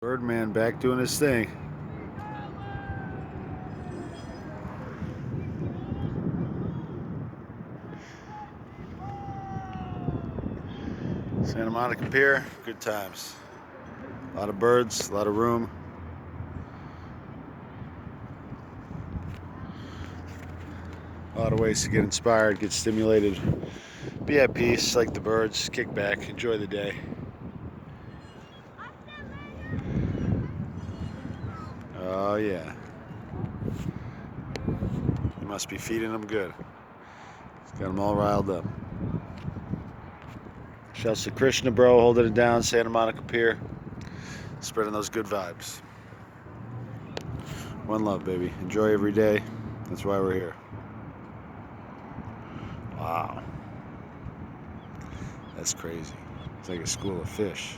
Birdman back doing his thing. Santa Monica Pier, good times. A lot of birds, a lot of room. A lot of ways to get inspired, get stimulated, be at peace like the birds, kick back, enjoy the day. Oh yeah. You must be feeding them good. It's got them all riled up. Shouts to Krishna, bro, holding it down, Santa Monica Pier. Spreading those good vibes. One love, baby. Enjoy every day. That's why we're here. Wow. That's crazy. It's like a school of fish.